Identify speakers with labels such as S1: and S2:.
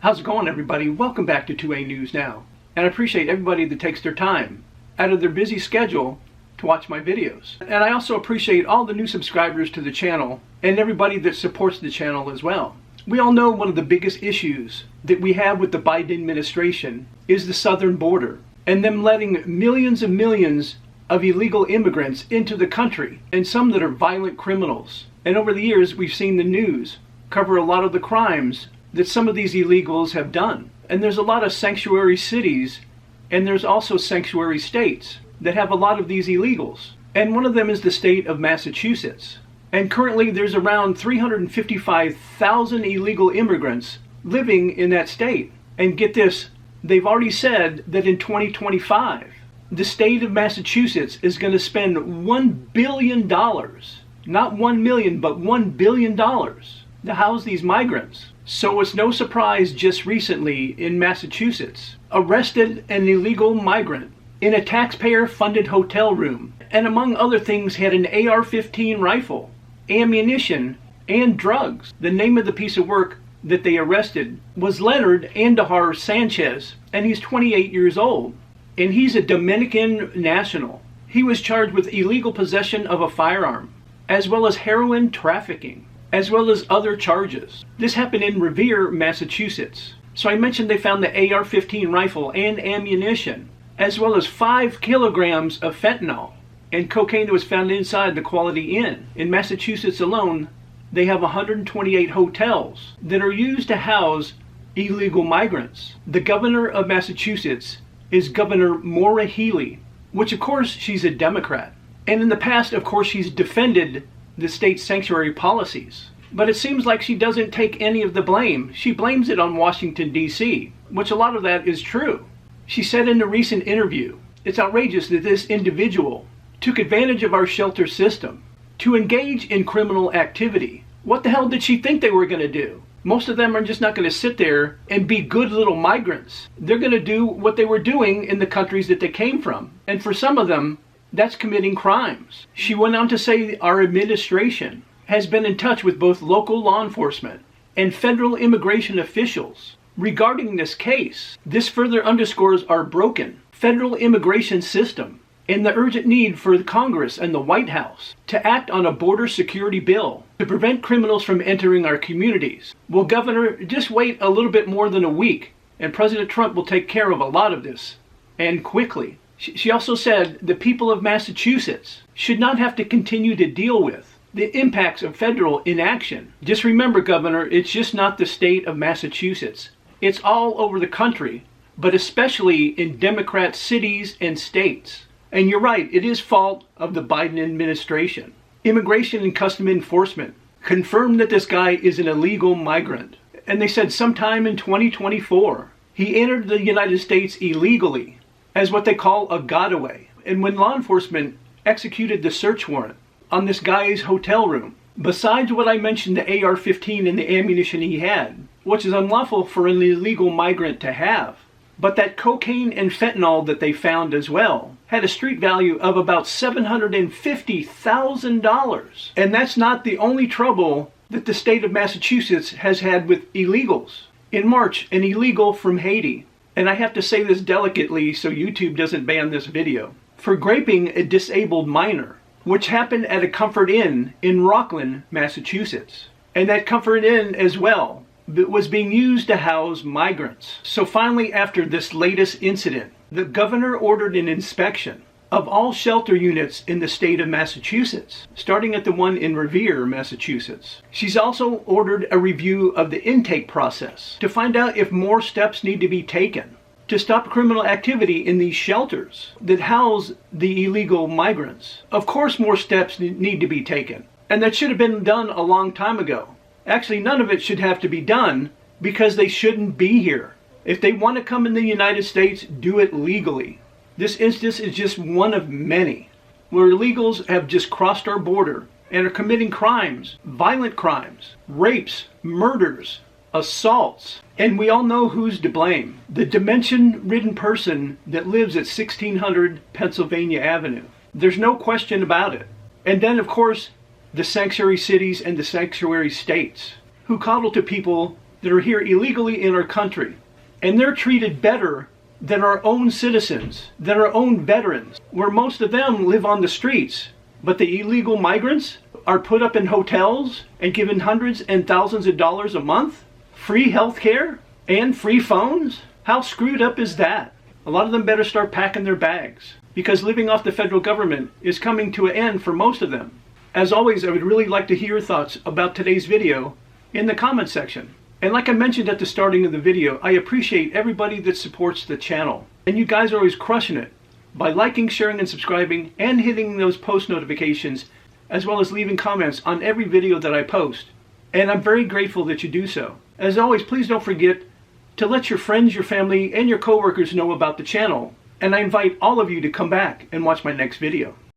S1: How's it going, everybody? Welcome back to 2A News Now. And I appreciate everybody that takes their time out of their busy schedule to watch my videos. And I also appreciate all the new subscribers to the channel and everybody that supports the channel as well. We all know one of the biggest issues that we have with the Biden administration is the southern border and them letting millions and millions of illegal immigrants into the country, and some that are violent criminals. And over the years, we've seen the news cover a lot of the crimes that some of these illegals have done. And there's a lot of sanctuary cities, and there's also sanctuary states that have a lot of these illegals. And one of them is the state of Massachusetts. And currently there's around 355,000 illegal immigrants living in that state. And get this, they've already said that in 2025, the state of Massachusetts is going to spend $1 billion, not 1 million, but $1 billion to house these migrants. So it's no surprise just recently in Massachusetts, arrested an illegal migrant in a taxpayer-funded hotel room, and among other things had an AR-15 rifle, ammunition, and drugs. The name of the piece of work that they arrested was Leonardo Andujar Sanchez, and he's 28 years old. And he's a Dominican national. He was charged with illegal possession of a firearm, as well as heroin trafficking, as well as other charges. This happened in Revere, Massachusetts. So I mentioned they found the AR-15 rifle and ammunition, as well as 5 kilograms of fentanyl and cocaine that was found inside the Quality Inn. In Massachusetts alone, they have 128 hotels that are used to house illegal migrants. The governor of Massachusetts is Governor Maura Healey, which of course she's a Democrat. And in the past, of course, she's defended the state's sanctuary policies. But it seems like she doesn't take any of the blame. She blames it on Washington, D.C., which a lot of that is true. She said in a recent interview, "It's outrageous that this individual took advantage of our shelter system to engage in criminal activity." What the hell did she think they were going to do? Most of them are just not going to sit there and be good little migrants. They're going to do what they were doing in the countries that they came from. And for some of them, that's committing crimes. She went on to say our administration has been in touch with both local law enforcement and federal immigration officials regarding this case. This further underscores our broken federal immigration system and the urgent need for the Congress and the White House to act on a border security bill to prevent criminals from entering our communities. Well, Governor, just wait a little bit more than a week, and President Trump will take care of a lot of this, and quickly. She also said the people of Massachusetts should not have to continue to deal with the impacts of federal inaction. Just remember, Governor, it's just not the state of Massachusetts. It's all over the country, but especially in Democrat cities and states. And you're right, it is fault of the Biden administration. Immigration and Customs Enforcement confirmed that this guy is an illegal migrant. And they said sometime in 2024, he entered the United States illegally as what they call a gotaway. And when law enforcement executed the search warrant on this guy's hotel room, besides what I mentioned, the AR-15 and the ammunition he had, which is unlawful for an illegal migrant to have, but that cocaine and fentanyl that they found as well had a street value of about $750,000. And that's not the only trouble that the state of Massachusetts has had with illegals. In March, an illegal from Haiti, and I have to say this delicately so YouTube doesn't ban this video, for raping a disabled minor, which happened at a Comfort Inn in Rockland, Massachusetts. And that Comfort Inn as well was being used to house migrants. So finally, after this latest incident, the governor ordered an inspection of all shelter units in the state of Massachusetts, starting at the one in Revere, Massachusetts. She's also ordered a review of the intake process to find out if more steps need to be taken to stop criminal activity in these shelters that house the illegal migrants. Of course, more steps need to be taken, and that should have been done a long time ago. Actually, none of it should have to be done because they shouldn't be here. If they want to come in the United States, do it legally. This instance is just one of many where illegals have just crossed our border and are committing crimes, violent crimes, rapes, murders, assaults. And we all know who's to blame. The dementia-ridden person that lives at 1600 Pennsylvania Avenue. There's no question about it. And then, of course, the sanctuary cities and the sanctuary states who coddle to people that are here illegally in our country, and they're treated better than our own citizens, than our own veterans, where most of them live on the streets. But the illegal migrants are put up in hotels and given hundreds and thousands of dollars a month, free health care, and free phones? How screwed up is that? A lot of them better start packing their bags, because living off the federal government is coming to an end for most of them. As always, I would really like to hear your thoughts about today's video in the comment section. And like I mentioned at the starting of the video, I appreciate everybody that supports the channel. And you guys are always crushing it by liking, sharing, and subscribing, and hitting those post notifications, as well as leaving comments on every video that I post. And I'm very grateful that you do so. As always, please don't forget to let your friends, your family, and your coworkers know about the channel. And I invite all of you to come back and watch my next video.